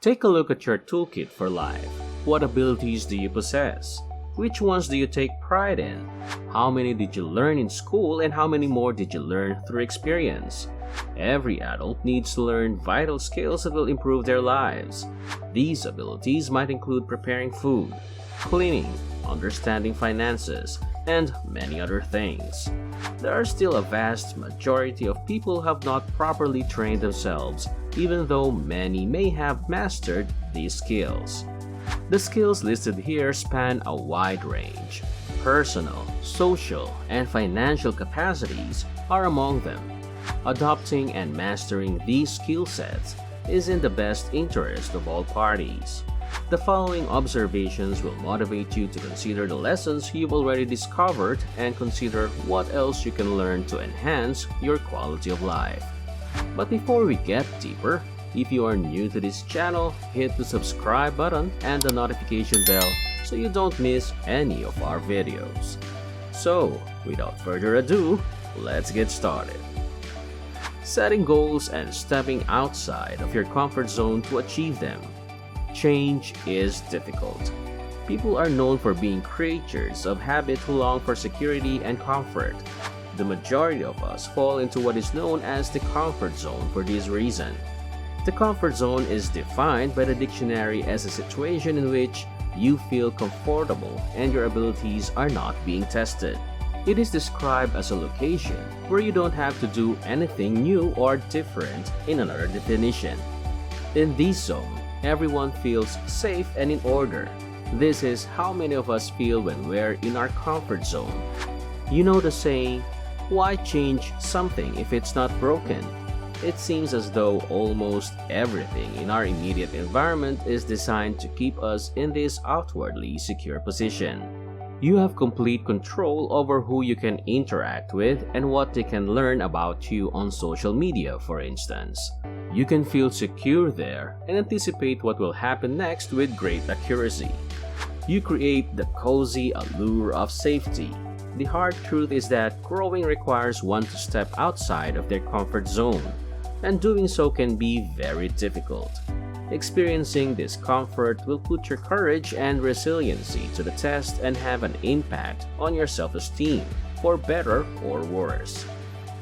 Take a look at your toolkit for life. What abilities do you possess? Which ones do you take pride in? How many did you learn in school and how many more did you learn through experience? Every adult needs to learn vital skills that will improve their lives. These abilities might include preparing food, cleaning, understanding finances, and many other things. There are still a vast majority of people who have not properly trained themselves, even though many may have mastered these skills. The skills listed here span a wide range. Personal, social, and financial capacities are among them. Adopting and mastering these skill sets is in the best interest of all parties. The following observations will motivate you to consider the lessons you've already discovered and consider what else you can learn to enhance your quality of life. But before we get deeper, if you are new to this channel, hit the subscribe button and the notification bell so you don't miss any of our videos. So, without further ado, let's get started. Setting goals and stepping outside of your comfort zone to achieve them. Change is difficult. People are known for being creatures of habit who long for security and comfort. The majority of us fall into what is known as the comfort zone for this reason. The comfort zone is defined by the dictionary as a situation in which you feel comfortable and your abilities are not being tested. It is described as a location where you don't have to do anything new or different in another definition. In this zone, everyone feels safe and in order. This is how many of us feel when we're in our comfort zone. You know the saying, why change something if it's not broken? It seems as though almost everything in our immediate environment is designed to keep us in this outwardly secure position. You have complete control over who you can interact with and what they can learn about you on social media, for instance. You can feel secure there and anticipate what will happen next with great accuracy. You create the cozy allure of safety. The hard truth is that growing requires one to step outside of their comfort zone, and doing so can be very difficult. Experiencing discomfort will put your courage and resiliency to the test and have an impact on your self-esteem, for better or worse.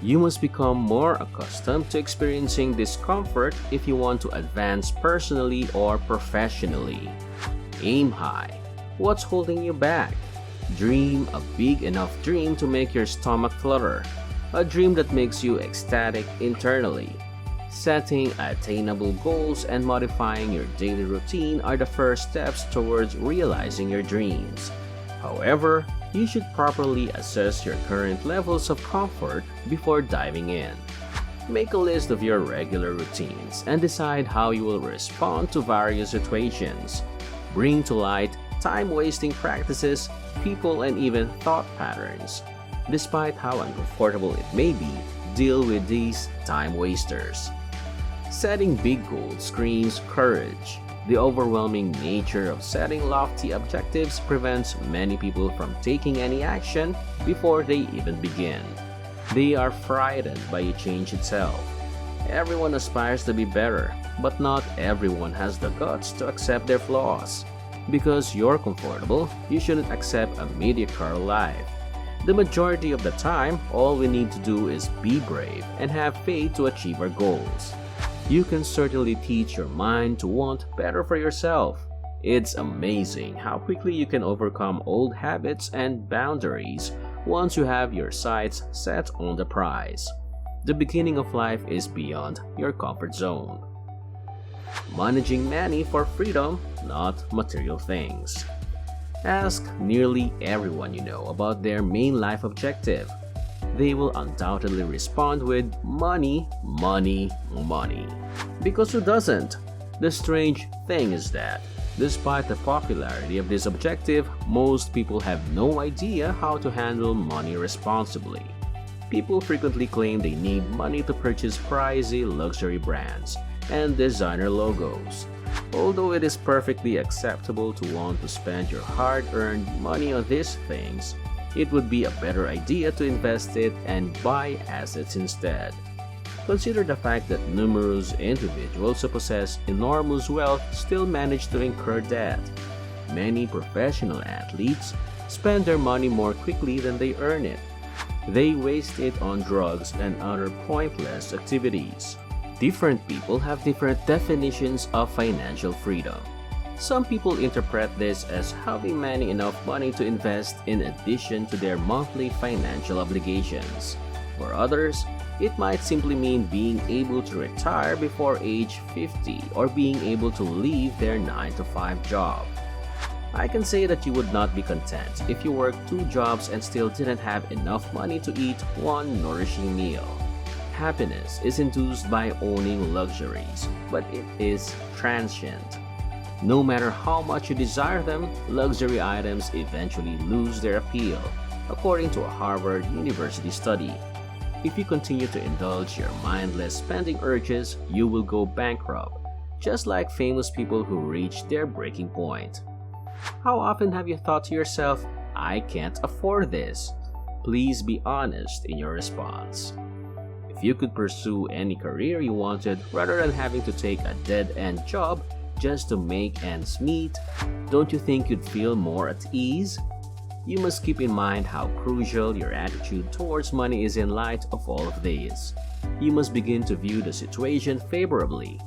You must become more accustomed to experiencing discomfort if you want to advance personally or professionally. Aim high. What's holding you back? Dream a big enough dream to make your stomach flutter. A dream that makes you ecstatic internally. Setting attainable goals and modifying your daily routine are the first steps towards realizing your dreams. However, you should properly assess your current levels of comfort before diving in. Make a list of your regular routines and decide how you will respond to various situations. Bring to light time-wasting practices, people, and even thought patterns. Despite how uncomfortable it may be, deal with these time wasters. Setting big goals screams courage. The overwhelming nature of setting lofty objectives prevents many people from taking any action before they even begin. They are frightened by a change itself. Everyone aspires to be better, but not everyone has the guts to accept their flaws. Because you're comfortable, you shouldn't accept a mediocre life. The majority of the time, all we need to do is be brave and have faith to achieve our goals. You can certainly teach your mind to want better for yourself. It's amazing how quickly you can overcome old habits and boundaries once you have your sights set on the prize. The beginning of life is beyond your comfort zone. Managing money for freedom, not material things. Ask nearly everyone you know about their main life objective. They will undoubtedly respond with money, money, money. Because who doesn't? The strange thing is that, despite the popularity of this objective, most people have no idea how to handle money responsibly. People frequently claim they need money to purchase pricey luxury brands and designer logos. Although it is perfectly acceptable to want to spend your hard-earned money on these things, it would be a better idea to invest it and buy assets instead. Consider the fact that numerous individuals who possess enormous wealth still manage to incur debt. Many professional athletes spend their money more quickly than they earn it. They waste it on drugs and other pointless activities. Different people have different definitions of financial freedom. Some people interpret this as having enough money to invest in addition to their monthly financial obligations. For others, it might simply mean being able to retire before age 50 or being able to leave their 9-to-5 job. I can say that you would not be content if you worked 2 jobs and still didn't have enough money to eat one nourishing meal. Happiness is induced by owning luxuries, but it is transient. No matter how much you desire them, luxury items eventually lose their appeal, according to a Harvard University study. If you continue to indulge your mindless spending urges, you will go bankrupt, just like famous people who reach their breaking point. How often have you thought to yourself, "I can't afford this"? Please be honest in your response. If you could pursue any career you wanted rather than having to take a dead-end job just to make ends meet, don't you think you'd feel more at ease? You must keep in mind how crucial your attitude towards money is in light of all of these. You must begin to view the situation favorably.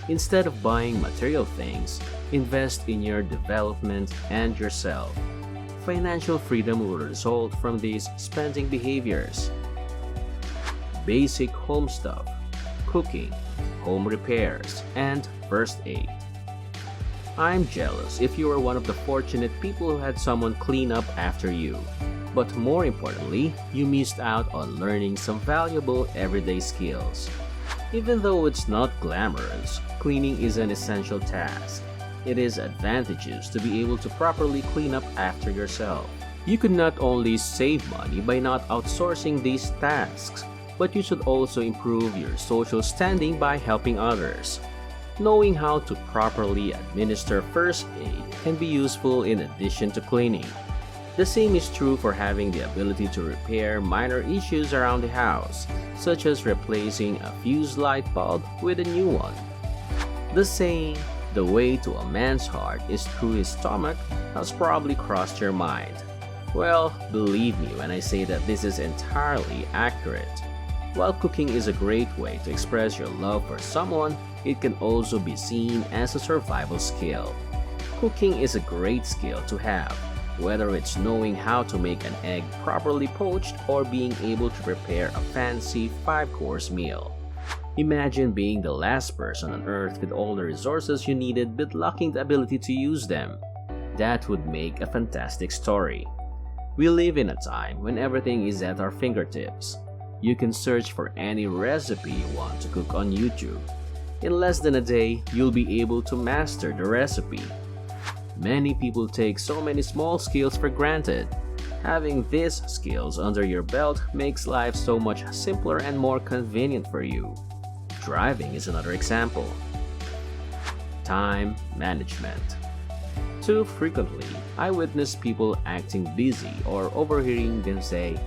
Instead of buying material things, invest in your development and yourself. Financial freedom will result from these spending behaviors. Basic home stuff, cooking, home repairs, and first aid. I'm jealous if you are one of the fortunate people who had someone clean up after you. But more importantly, you missed out on learning some valuable everyday skills. Even though it's not glamorous, cleaning is an essential task. It is advantageous to be able to properly clean up after yourself. You could not only save money by not outsourcing these tasks, but you should also improve your social standing by helping others. Knowing how to properly administer first aid can be useful in addition to cleaning. The same is true for having the ability to repair minor issues around the house, such as replacing a fused light bulb with a new one. The saying, "The way to a man's heart is through his stomach," has probably crossed your mind. Well, believe me when I say that this is entirely accurate. While cooking is a great way to express your love for someone, it can also be seen as a survival skill. Cooking is a great skill to have, whether it's knowing how to make an egg properly poached or being able to prepare a fancy 5-course meal. Imagine being the last person on earth with all the resources you needed but lacking the ability to use them. That would make a fantastic story. We live in a time when everything is at our fingertips. You can search for any recipe you want to cook on YouTube. In less than a day, you'll be able to master the recipe. Many people take so many small skills for granted. Having these skills under your belt makes life so much simpler and more convenient for you. Driving is another example. Time management. Too frequently, I witness people acting busy or overhearing them say,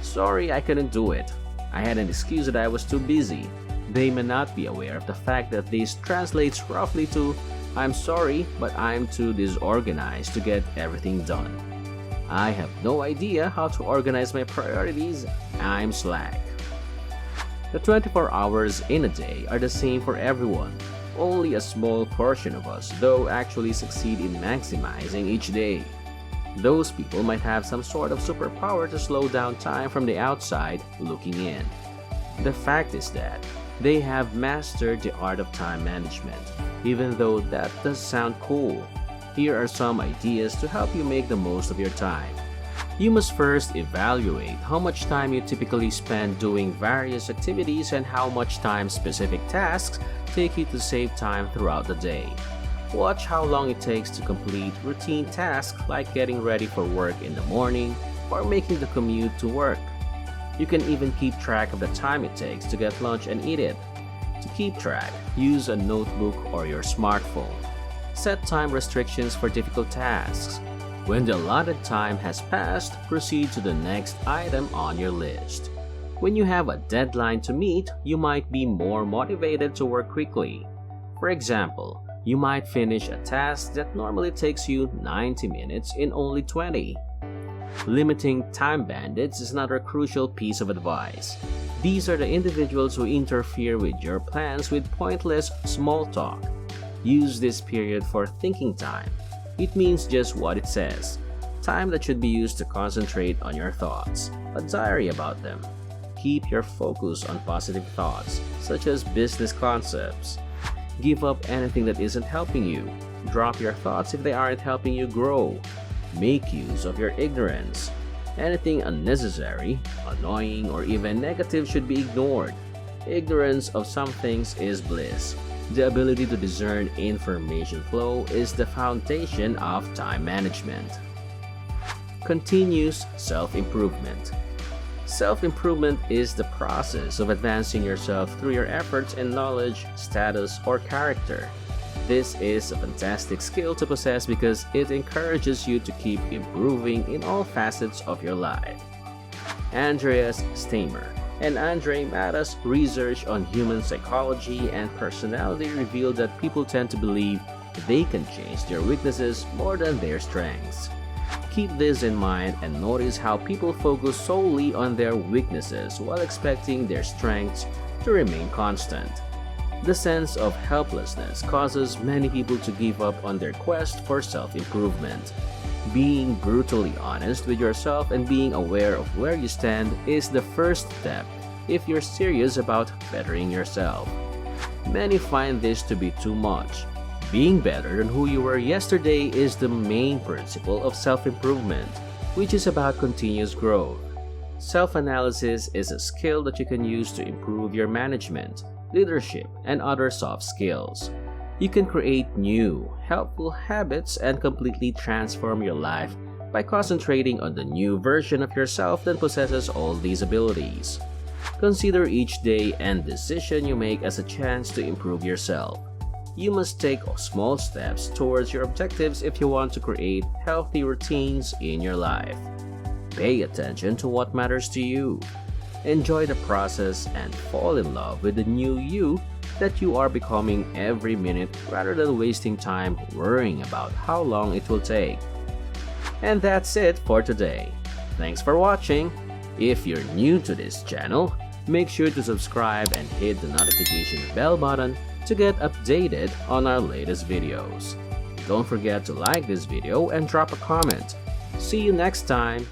"Sorry, I couldn't do it. I had an excuse that I was too busy." They may not be aware of the fact that this translates roughly to, "I'm sorry, but I'm too disorganized to get everything done. I have no idea how to organize my priorities. I'm slack." The 24 hours in a day are the same for everyone. Only a small portion of us, though, actually succeed in maximizing each day. Those people might have some sort of superpower to slow down time from the outside looking in. The fact is that they have mastered the art of time management, even though that does sound cool. Here are some ideas to help you make the most of your time. You must first evaluate how much time you typically spend doing various activities and how much time specific tasks take you to save time throughout the day. Watch how long it takes to complete routine tasks like getting ready for work in the morning or making the commute to work. You can even keep track of the time it takes to get lunch and eat it. To keep track, use a notebook or your smartphone. Set time restrictions for difficult tasks. When the allotted time has passed, proceed to the next item on your list. When you have a deadline to meet, you might be more motivated to work quickly. For example, you might finish a task that normally takes you 90 minutes in only 20. Limiting time bandits is another crucial piece of advice. These are the individuals who interfere with your plans with pointless small talk. Use this period for thinking time. It means just what it says. Time that should be used to concentrate on your thoughts, a diary about them. Keep your focus on positive thoughts, such as business concepts. Give up anything that isn't helping you. Drop your thoughts if they aren't helping you grow. Make use of your ignorance. Anything unnecessary, annoying, or even negative should be ignored. Ignorance of some things is bliss. The ability to discern information flow is the foundation of time management. Continuous self-improvement. Self-improvement is the process of advancing yourself through your efforts in knowledge, status, or character. This is a fantastic skill to possess because it encourages you to keep improving in all facets of your life. Andreas Stamer and Andre Matta's research on human psychology and personality revealed that people tend to believe they can change their weaknesses more than their strengths. Keep this in mind and notice how people focus solely on their weaknesses while expecting their strengths to remain constant. The sense of helplessness causes many people to give up on their quest for self-improvement. Being brutally honest with yourself and being aware of where you stand is the first step if you're serious about bettering yourself. Many find this to be too much. Being better than who you were yesterday is the main principle of self-improvement, which is about continuous growth. Self-analysis is a skill that you can use to improve your management, leadership, and other soft skills. You can create new, helpful habits and completely transform your life by concentrating on the new version of yourself that possesses all these abilities. Consider each day and decision you make as a chance to improve yourself. You must take small steps towards your objectives if you want to create healthy routines in your life. Pay attention to what matters to you. Enjoy the process and fall in love with the new you that you are becoming every minute rather than wasting time worrying about how long it will take. And that's it for today. Thanks for watching. If you're new to this channel, make sure to subscribe and hit the notification bell button to get updated on our latest videos. Don't forget to like this video and drop a comment. See you next time.